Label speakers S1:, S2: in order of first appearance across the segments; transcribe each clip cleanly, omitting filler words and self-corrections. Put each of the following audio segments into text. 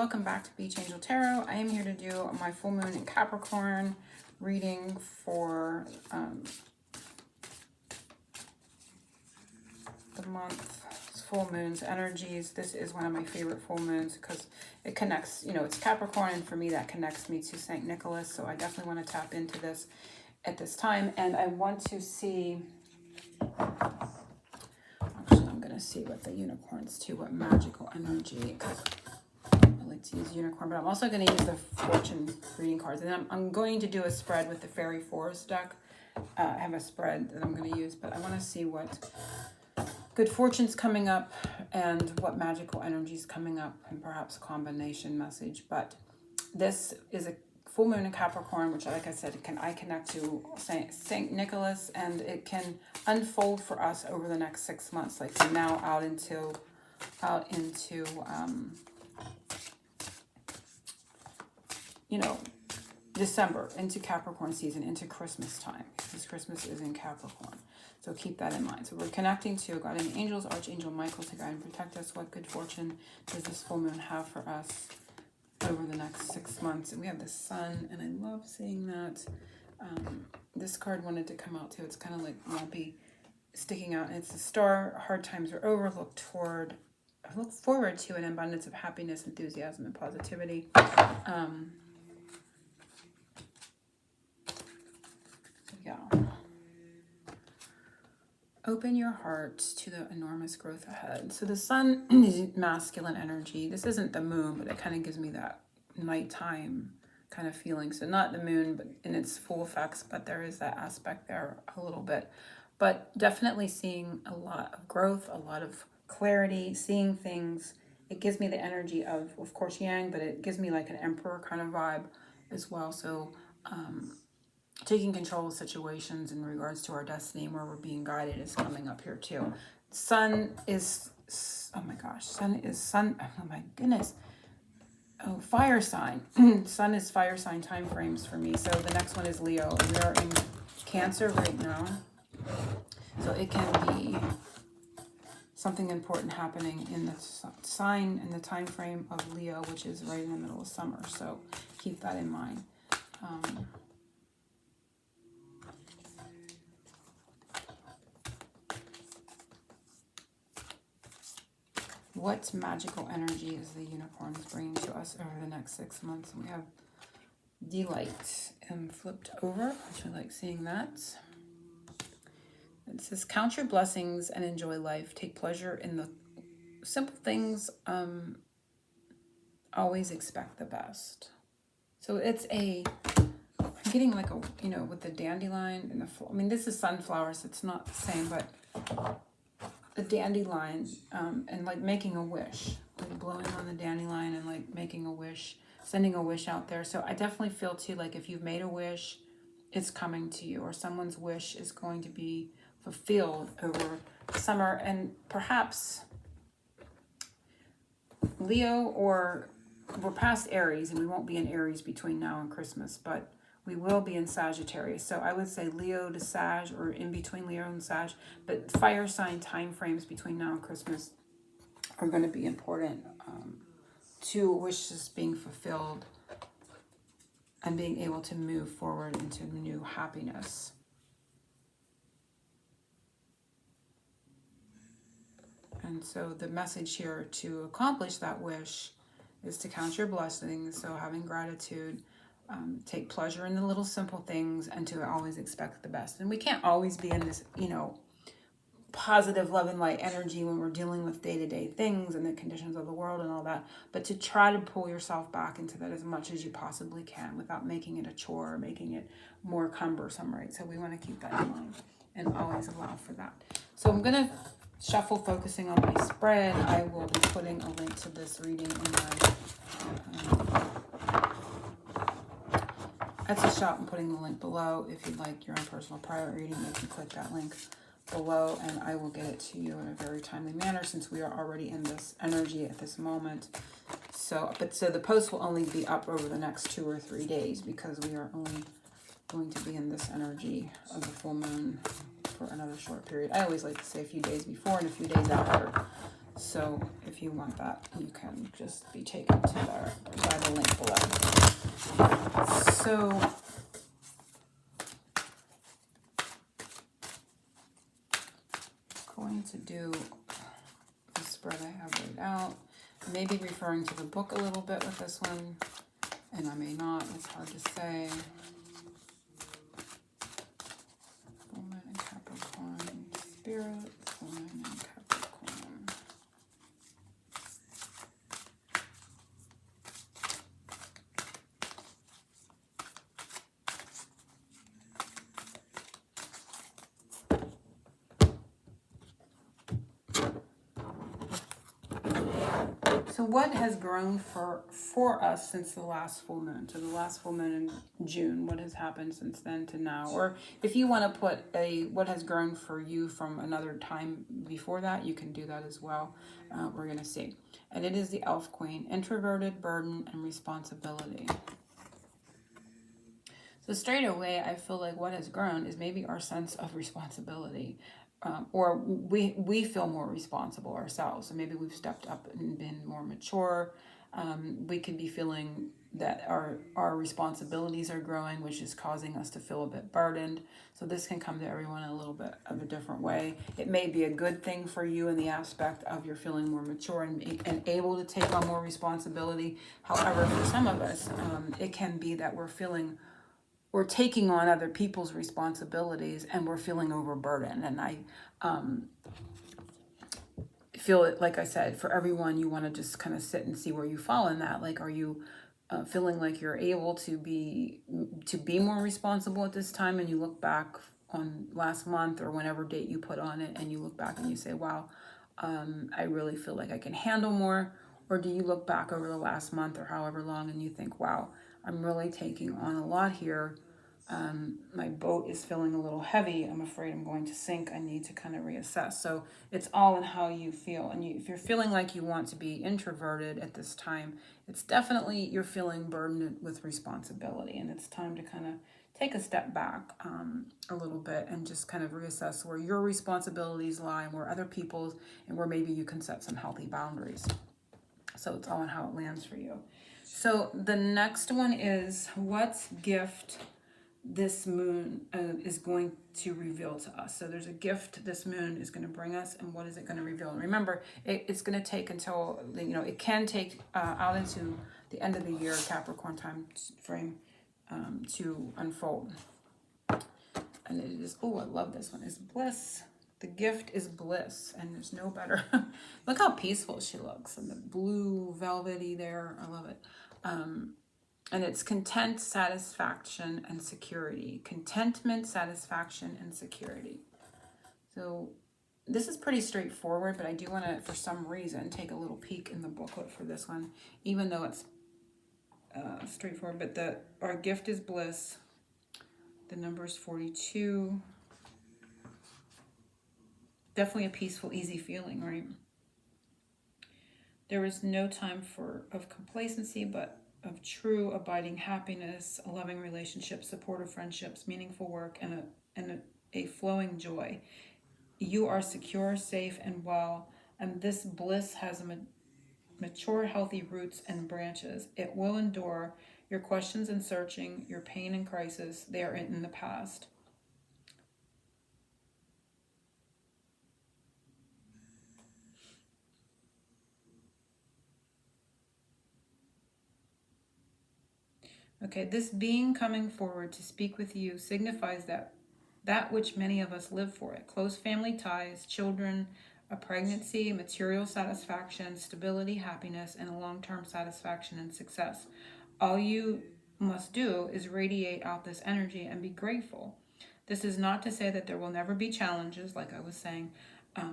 S1: welcome back to Beach Angel Tarot. I am here to do my full moon in Capricorn reading for the month. Full moons energies. This is one of my favorite full moons because it connects, you know, it's Capricorn, and for me that connects me to St. Nicholas, so I definitely want to tap into this at this time. And I want to see, actually I'm going to see what the unicorns too, what magical energy, because I like to use unicorn, but I'm also going to use the fortune reading cards, and then I'm going to do a spread with the Fairy Forest deck. I have a spread that I'm going to use, but I want to see what good fortune's coming up and what magical energy is coming up, and perhaps a combination message. But this is a full moon in Capricorn, which, like I said, I connect to Saint Nicholas, and it can unfold for us over the next 6 months, like from now out into you know, December, into Capricorn season, into Christmas time, because Christmas is in Capricorn. So keep that in mind. So we're connecting to guardian angels, Archangel Michael, to guide and protect us. What good fortune does this full moon have for us over the next 6 months? And we have the sun, and I love seeing that. This card wanted to come out too. It's kind of like lumpy, sticking out. And it's the star. Hard times are over. Look forward to an abundance of happiness, enthusiasm, and positivity. Yeah. Open your heart to the enormous growth ahead. So the sun is masculine energy. This isn't the moon, but it kind of gives me that nighttime kind of feeling. So not the moon, but in its full effects, but there is that aspect there a little bit. But definitely seeing a lot of growth, a lot of clarity, seeing things. It gives me the energy of course, yang, but it gives me like an emperor kind of vibe as well. So, taking control of situations in regards to our destiny and where we're being guided is coming up here too. Sun is, oh my gosh, oh my goodness. Oh, fire sign. Sun is fire sign time frames for me. So the next one is Leo. We are in Cancer right now. So it can be something important happening in the sign in the time frame of Leo, which is right in the middle of summer. So keep that in mind. What magical energy is the unicorns bringing to us over the next 6 months? And we have Delight flipped over, which I like seeing that. It says, count your blessings and enjoy life. Take pleasure in the simple things. Always expect the best. So it's I'm getting like a, you know, with the dandelion and I mean, this is sunflowers. It's not the same, but the dandelion, and like making a wish, like blowing on the dandelion and like making a wish, sending a wish out there. So I definitely feel too, like if you've made a wish, it's coming to you, or someone's wish is going to be fulfilled over summer. And perhaps Leo, or we're past Aries, and we won't be in Aries between now and Christmas, but we will be in Sagittarius. So I would say Leo to Sag, or in between Leo and Sag. But fire sign time frames between now and Christmas are going to be important to wishes being fulfilled and being able to move forward into new happiness. And so the message here to accomplish that wish is to count your blessings. So having gratitude, take pleasure in the little simple things, and to always expect the best. And we can't always be in this, you know, positive love and light energy when we're dealing with day-to-day things and the conditions of the world and all that, but to try to pull yourself back into that as much as you possibly can without making it a chore or making it more cumbersome, right? So we want to keep that in mind and always allow for that. So I'm going to shuffle, focusing on my spread. I will be putting a link to this reading in my Etsy shop. I'm putting the link below. If you'd like your own personal private reading, you can click that link below, and I will get it to you in a very timely manner, since we are already in this energy at this moment. So the post will only be up over the next 2 or 3 days, because we are only going to be in this energy of the full moon for another short period. I always like to say a few days before and a few days after. So if you want that, you can just be taken to by the link below. So I'm going to do the spread I have laid out. Maybe referring to the book a little bit with this one, and I may not. It's hard to say. Woman and Capricorn, Spirit, Woman and Capricorn. So what has grown for us since the last full moon? So the last full moon in June, what has happened since then to now? Or if you want to put what has grown for you from another time before that, you can do that as well. We're going to see. And it is the Elf Queen, introverted, burden, and responsibility. So straight away, I feel like what has grown is maybe our sense of responsibility. Or we feel more responsible ourselves. So maybe we've stepped up and been more mature. We could be feeling that our responsibilities are growing, which is causing us to feel a bit burdened. So this can come to everyone in a little bit of a different way. It may be a good thing for you in the aspect of you're feeling more mature and able to take on more responsibility. However, for some of us, it can be that we're taking on other people's responsibilities and we're feeling overburdened. And I feel it, like I said, for everyone, you want to just kind of sit and see where you fall in that. Like, are you feeling like you're able to be more responsible at this time, and you look back on last month or whenever date you put on it and you look back and you say, wow, I really feel like I can handle more? Or do you look back over the last month or however long and you think, wow, I'm really taking on a lot here. My boat is feeling a little heavy. I'm afraid I'm going to sink. I need to kind of reassess. So it's all in how you feel. And if you're feeling like you want to be introverted at this time, it's definitely you're feeling burdened with responsibility. And it's time to kind of take a step back a little bit and just kind of reassess where your responsibilities lie and where other people's, and where maybe you can set some healthy boundaries. So it's all in how it lands for you. So the next one is, what gift this moon is going to reveal to us. So there's a gift this moon is going to bring us, and what is it going to reveal? And remember, it's going to take until, it can take out into the end of the year, Capricorn time frame, to unfold. And it is, oh, I love this one, is bliss. The gift is bliss, and there's no better. Look how peaceful she looks, and the blue velvety there. I love it. And it's content, satisfaction, and security. Contentment, satisfaction, and security. So this is pretty straightforward, but I do want to, for some reason, take a little peek in the booklet for this one, even though it's straightforward. But our gift is bliss. The number is 42. Definitely a peaceful, easy feeling, right? There is no time of complacency, but of true abiding happiness, a loving relationship, supportive friendships, meaningful work, and a flowing joy. You are secure, safe, and well, and this bliss has mature, healthy roots and branches. It will endure. Your questions and searching, your pain and crisis, they are in the past. Okay, this being coming forward to speak with you signifies that which many of us live for it. Close family ties, children, a pregnancy, material satisfaction, stability, happiness, and a long-term satisfaction and success. All you must do is radiate out this energy and be grateful. This is not to say that there will never be challenges, like I was saying.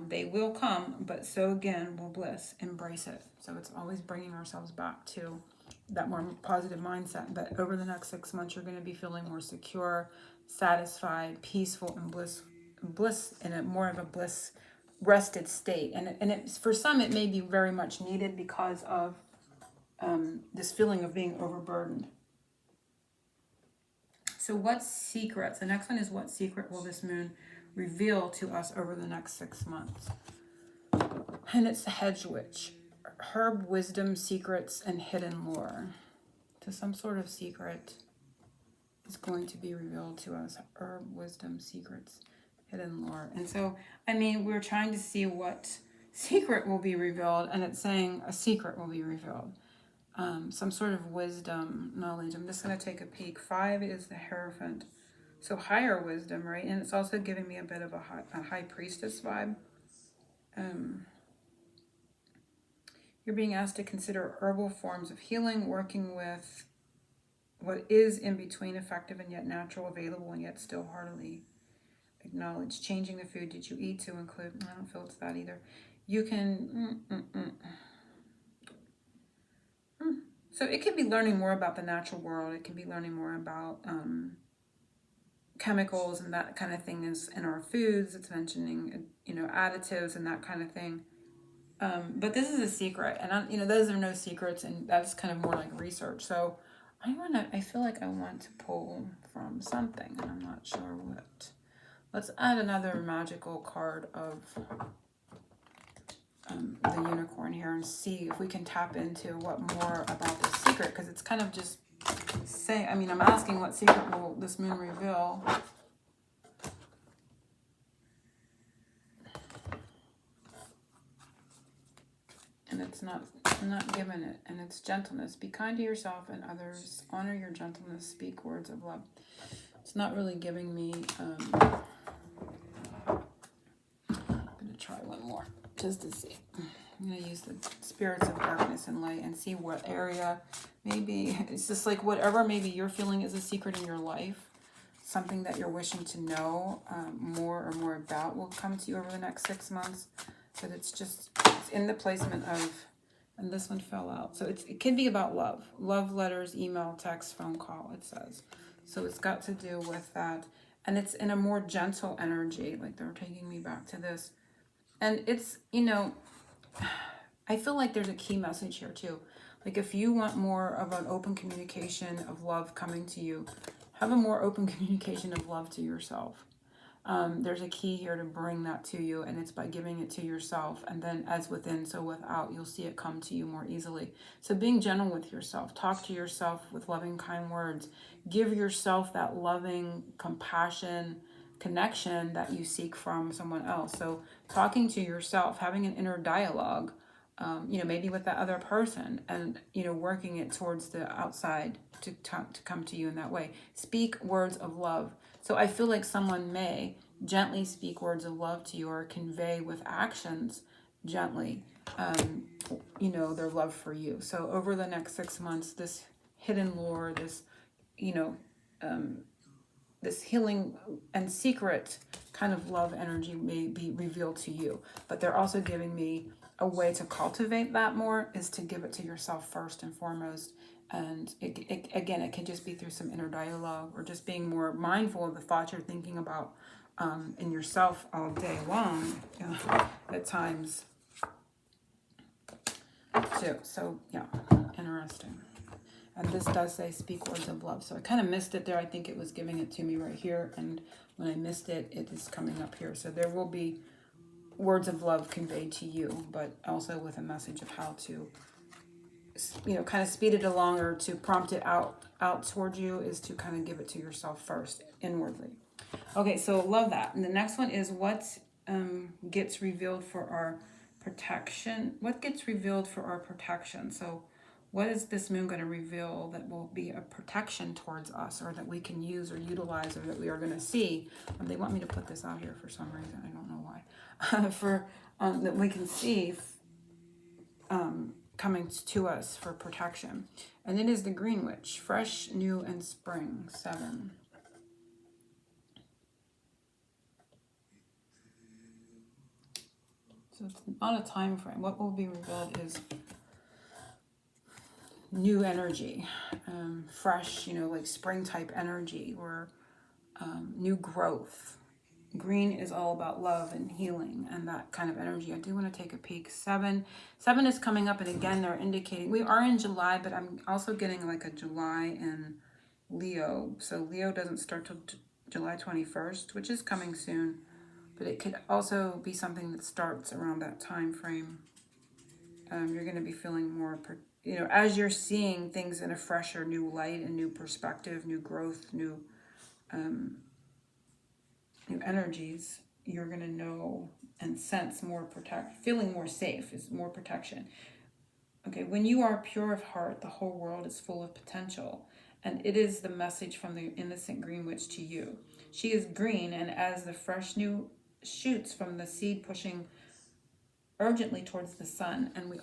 S1: They will come, but so again will bliss. Embrace it. So it's always bringing ourselves back to that more positive mindset. But over the next 6 months, you're going to be feeling more secure, satisfied, peaceful, and bliss in a more of a bliss rested state. And it's, for some, it may be very much needed because of this feeling of being overburdened. So what secrets, the next one is, what secret will this moon reveal to us over the next 6 months? And it's the Hedge Witch. Herb wisdom, secrets, and hidden lore. So some sort of secret is going to be revealed to us. Herb wisdom, secrets, hidden lore. And so, I mean, we're trying to see what secret will be revealed, and it's saying a secret will be revealed. Some sort of wisdom, knowledge. I'm just going to take a peek. 5 is the Hierophant. So higher wisdom, right? And it's also giving me a bit of a high priestess vibe. You're being asked to consider herbal forms of healing, working with what is in between, effective and yet natural, available and yet still heartily acknowledged. Changing the food that you eat to include, I don't feel it's that either. You can, So it could be learning more about the natural world. It can be learning more about chemicals and that kind of thing is in our foods. It's mentioning, additives and that kind of thing. But this is a secret, and those are no secrets, and that's kind of more like research. So I feel like I want to pull from something, and I'm not sure what. Let's add another magical card of the unicorn here and see if we can tap into what more about this secret, because it's kind of just saying, I'm asking what secret will this moon reveal. And I'm not giving it. And it's gentleness. Be kind to yourself and others. Honor your gentleness. Speak words of love. It's not really giving me... I'm going to try one more just to see. I'm going to use the spirits of darkness and light and see what area. Maybe it's just like whatever maybe you're feeling is a secret in your life. Something that you're wishing to know more about will come to you over the next 6 months. But it's in the placement of, and this one fell out. So it can be about love. Love letters, email, text, phone call, it says. So it's got to do with that. And it's in a more gentle energy. Like they're taking me back to this. And it's, I feel like there's a key message here too. Like if you want more of an open communication of love coming to you, have a more open communication of love to yourself. There's a key here to bring that to you, and it's by giving it to yourself, and then as within, so without, you'll see it come to you more easily. So being gentle with yourself, talk to yourself with loving, kind words, give yourself that loving compassion connection that you seek from someone else. So talking to yourself, having an inner dialogue, maybe with that other person, and working it towards the outside to come to you in that way. Speak words of love. So I feel like someone may gently speak words of love to you or convey with actions gently, their love for you. So over the next 6 months, this hidden lore, this, this healing and secret kind of love energy may be revealed to you. But they're also giving me a way to cultivate that more is to give it to yourself first and foremost. And it can just be through some inner dialogue or just being more mindful of the thoughts you're thinking about in yourself all day long at times too. So yeah, interesting. And this does say speak words of love. So I kind of missed it there. I think it was giving it to me right here. And when I missed it, it is coming up here. So there will be words of love conveyed to you, but also with a message of how to kind of speed it along or to prompt it out towards you is to kind of give it to yourself first inwardly. Okay, so love that. And the next one is what gets revealed for our protection. What gets revealed for our protection? So what is this moon going to reveal that will be a protection towards us, or that we can use or utilize, or that we are going to see? They want me to put this out here for some reason. I don't know why. For that we can see coming to us for protection. And it is the Green Witch, fresh, new, and spring, 7. So it's not a time frame. What will be revealed is new energy, fresh, like spring type energy, or new growth. Green is all about love and healing and that kind of energy. I do want to take a peek. 7 is coming up, and again they're indicating we are in July, but I'm also getting like a July in Leo. So Leo doesn't start till July 21st, which is coming soon. but it could also be something that starts around that time frame. You're going to be feeling more, as you're seeing things in a fresher, new light, and new perspective, new growth, new energies. You're going to know and sense more feeling more safe is more protection. Okay, when you are pure of heart, the whole world is full of potential, and it is the message from the innocent green witch to you. She is green, and as the fresh new shoots from the seed pushing urgently towards the sun, and we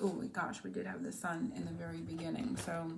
S1: did have the sun in the very beginning, so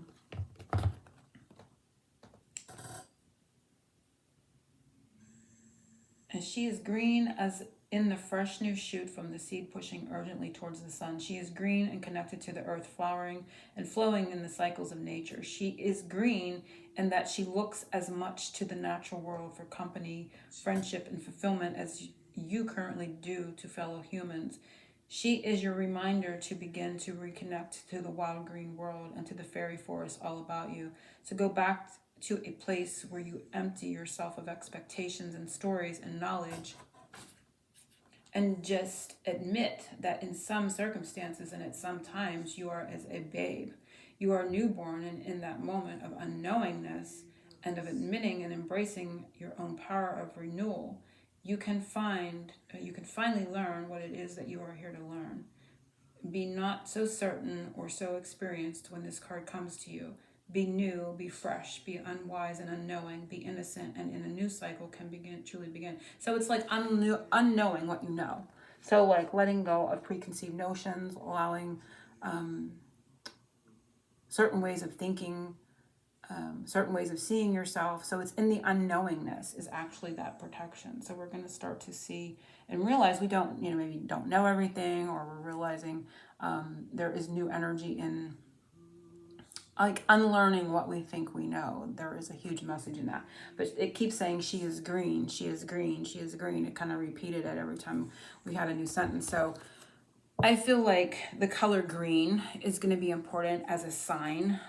S1: and she is green as in the fresh new shoot from the seed pushing urgently towards the sun. She is green and connected to the earth, flowering and flowing in the cycles of nature. She is green in that she looks as much to the natural world for company, friendship, and fulfillment as you currently do to fellow humans. She is your reminder to begin to reconnect to the wild green world and to the fairy forest all about you. So go back to a place where you empty yourself of expectations and stories and knowledge, and just admit that in some circumstances and at some times you are as a babe. You are newborn, and in that moment of unknowingness and of admitting and embracing your own power of renewal, you can finally learn what it is that you are here to learn. Be not so certain or so experienced when this card comes to you. Be new, be fresh, be unwise and unknowing, be innocent, and in a new cycle can truly begin. So it's like unknowing what you know. So like letting go of preconceived notions, allowing certain ways of thinking, certain ways of seeing yourself. So it's in the unknowingness is actually that protection. So we're going to start to see and realize we don't, maybe don't know everything, or we're realizing there is new energy in like unlearning what we think we know. There is a huge message in that. But it keeps saying she is green, she is green, she is green. It kind of repeated it every time we had a new sentence. So I feel like the color green is going to be important as a sign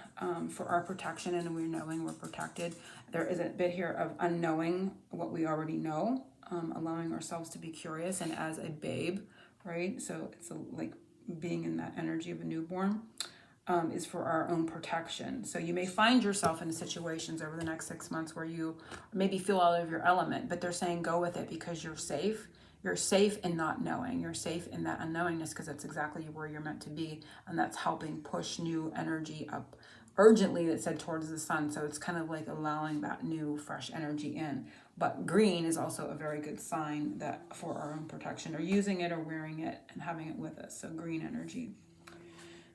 S1: for our protection, and we're knowing we're protected. There is a bit here of unknowing what we already know, allowing ourselves to be curious and as a babe, right? So it's like being in that energy of a newborn is for our own protection. So you may find yourself in situations over the next 6 months where you maybe feel out of your element, but they're saying go with it because you're safe. You're safe in not knowing. You're safe in that unknowingness because that's exactly where you're meant to be. And that's helping push new energy up urgently, that said towards the sun. So it's kind of like allowing that new fresh energy in. But green is also a very good sign that for our own protection, or using it or wearing it and having it with us. So green energy.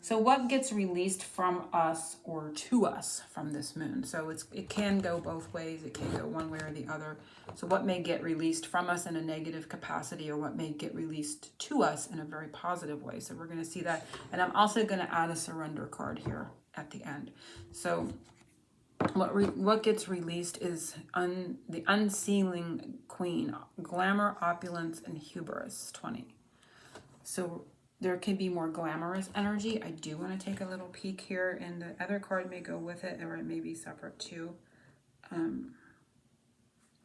S1: So what gets released from us or to us from this moon? So it can go both ways. It can go one way or the other. So what may get released from us in a negative capacity, or what may get released to us in a very positive way. So we're going to see that. And I'm also going to add a surrender card here at the end. So what gets released is the unsealing queen, glamour, opulence, and hubris 20. So there can be more glamorous energy. I do want to take a little peek here, and the other card may go with it, or it may be separate too.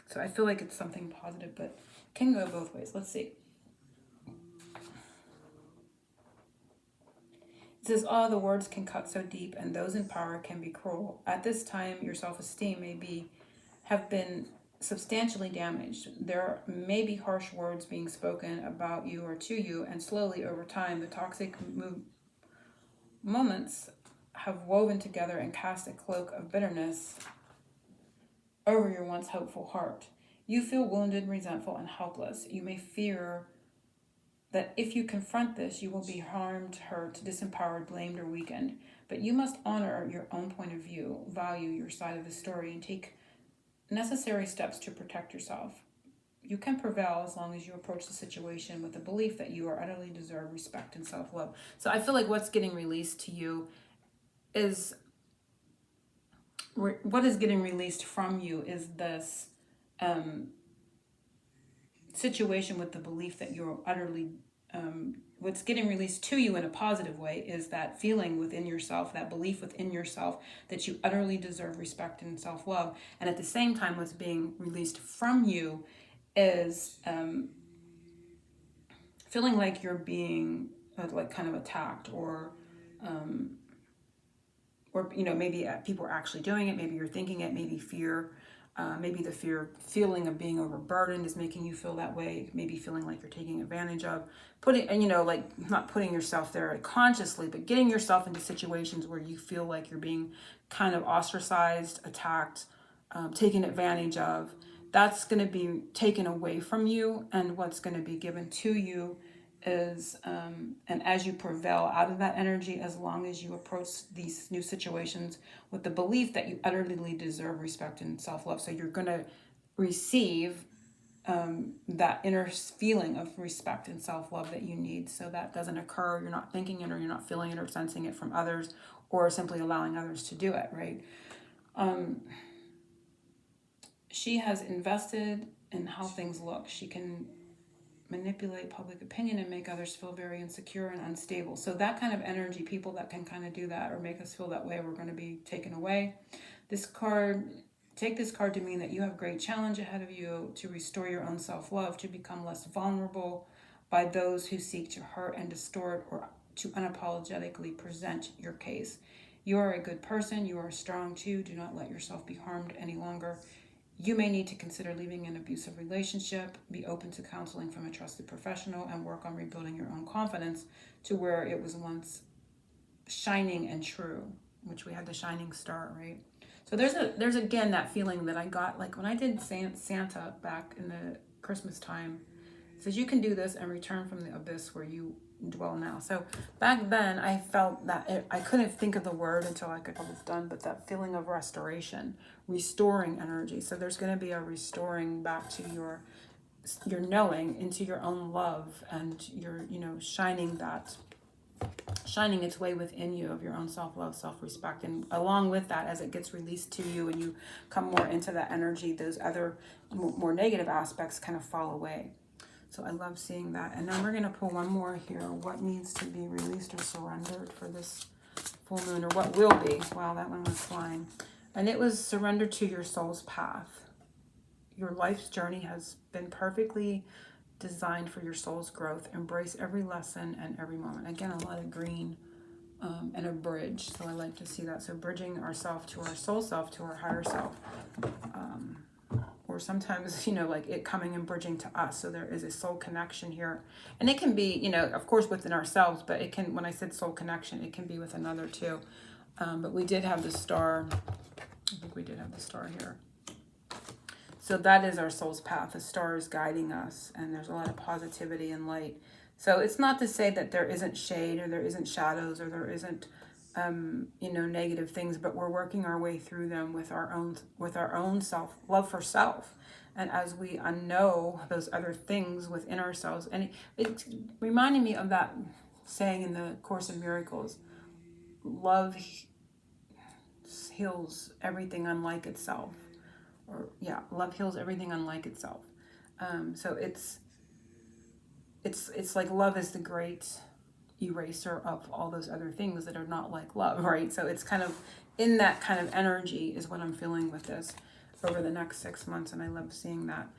S1: So I feel like it's something positive, but it can go both ways. Let's see. It says, the words can cut so deep, and those in power can be cruel. At this time, your self-esteem may have been substantially damaged. There may be harsh words being spoken about you or to you, and slowly over time, the toxic moments have woven together and cast a cloak of bitterness over your once hopeful heart. You feel wounded, resentful, and helpless. You may fear that if you confront this, you will be harmed, hurt, disempowered, blamed, or weakened. But you must honor your own point of view, value your side of the story, and take necessary steps to protect yourself. You can prevail as long as you approach the situation with the belief that you are utterly deserve respect and self-love. So I feel like what's getting released to you is, what is getting released from you is this situation with the belief that you're utterly, what's getting released to you in a positive way is that feeling within yourself, that belief within yourself that you utterly deserve respect and self-love. And at the same time, what's being released from you is feeling like you're being like kind of attacked, or you know, maybe people are actually doing it, maybe you're thinking it, maybe fear, maybe the feeling of being overburdened is making you feel that way, maybe feeling like you're taking advantage of, and you know, like not putting yourself there consciously, but getting yourself into situations where you feel like you're being kind of ostracized, attacked, taken advantage of. That's going to be taken away from you, and what's going to be given to you is, and as you prevail out of that energy, as long as you approach these new situations with the belief that you utterly deserve respect and self-love, so you're going to receive that inner feeling of respect and self-love that you need, so that doesn't occur. You're not thinking it, or you're not feeling it or sensing it from others, or simply allowing others to do it, right? She has invested in how things look. She can manipulate public opinion and make others feel very insecure and unstable. So that kind of energy, people that can kind of do that or make us feel that way, we're going to be taken away. This card, take this card to mean that you have great challenge ahead of you to restore your own self-love, to become less vulnerable by those who seek to hurt and distort, or to unapologetically present your case. You are a good person. You are strong too. Do not let yourself be harmed any longer. You may need to consider leaving an abusive relationship, be open to counseling from a trusted professional, and work on rebuilding your own confidence to where it was once shining and true, which we had the shining star, right? So there's again that feeling that I got like when I did Santa back in the Christmas time. It says you can do this and return from the abyss where you dwell now. So back then I felt that I couldn't think of the word until I was done, but that feeling of restoration, restoring energy. So there's going to be a restoring back to your knowing, into your own love, and your, you know, shining its way within you of your own self-love, self-respect. And along with that, as it gets released to you and you come more into that energy, those other more negative aspects kind of fall away. So I love seeing that. And then we're going to pull one more here. What needs to be released or surrendered for this full moon, or what will be? Wow, that one was flying. And it was surrender to your soul's path. Your life's journey has been perfectly designed for your soul's growth. Embrace every lesson and every moment. Again, a lot of green and a bridge. So I like to see that. So bridging ourself to our soul self, to our higher self. Or sometimes, you know, like it coming and bridging to us. So there is a soul connection here. And it can be, you know, of course within ourselves, but it can, when I said soul connection, it can be with another too. But we did have the star. I think we did have the star here. So that is our soul's path. The star is guiding us, and there's a lot of positivity and light. So it's not to say that there isn't shade, or there isn't shadows, or there isn't, you know, negative things, but we're working our way through them with our own self love for self. And as we unknow those other things within ourselves, and it reminded me of that saying in the Course in Miracles: love heals everything unlike itself. Or yeah, love heals everything unlike itself. So it's like love is the great eraser of all those other things that are not like love, right? So it's kind of in that kind of energy is what I'm feeling with this over the next 6 months, and I love seeing that.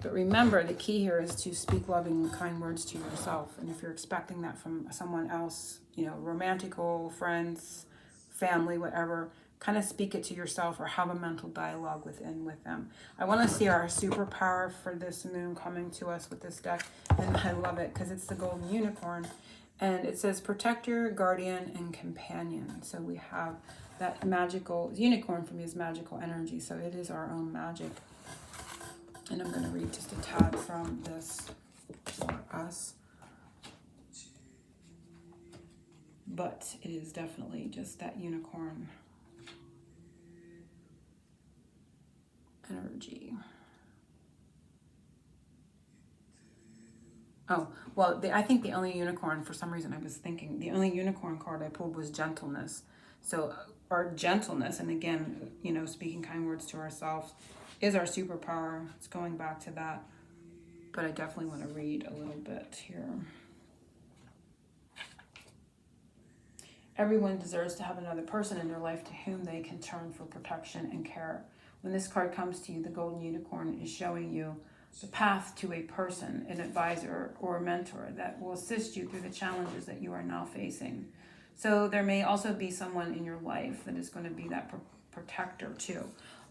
S1: But remember, the key here is to speak loving and kind words to yourself. And if you're expecting that from someone else, you know, romantical, friends, family, whatever, kind of speak it to yourself, or have a mental dialogue with them. I want to see our superpower for this moon coming to us with this deck, and I love it because it's the golden unicorn, and it says protect your guardian and companion. So we have that magical unicorn. For me is magical energy, so it is our own magic. And I'm going to read just a tad from this for us, but it is definitely just that unicorn energy. Oh, well, I think the only unicorn, for some reason I was thinking, the only unicorn card I pulled was gentleness. So our gentleness, and again, you know, speaking kind words to ourselves is our superpower. It's going back to that. But I definitely want to read a little bit here. Everyone deserves to have another person in their life to whom they can turn for protection and care. When this card comes to you, the golden unicorn is showing you the path to a person, an advisor or a mentor that will assist you through the challenges that you are now facing. So there may also be someone in your life that is going to be that protector too.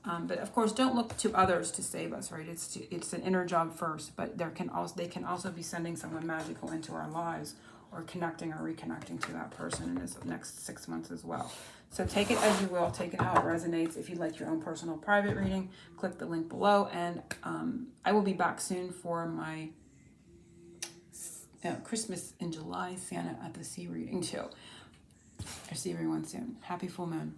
S1: But of course, don't look to others to save us, right? It's an inner job first, but they can also be sending someone magical into our lives, or connecting or reconnecting to that person in this next 6 months as well. So take it as you will, take it how it resonates. If you'd like your own personal private reading, click the link below, and I will be back soon for my Christmas in July Santa at the Sea reading too. I'll see everyone soon. Happy full moon.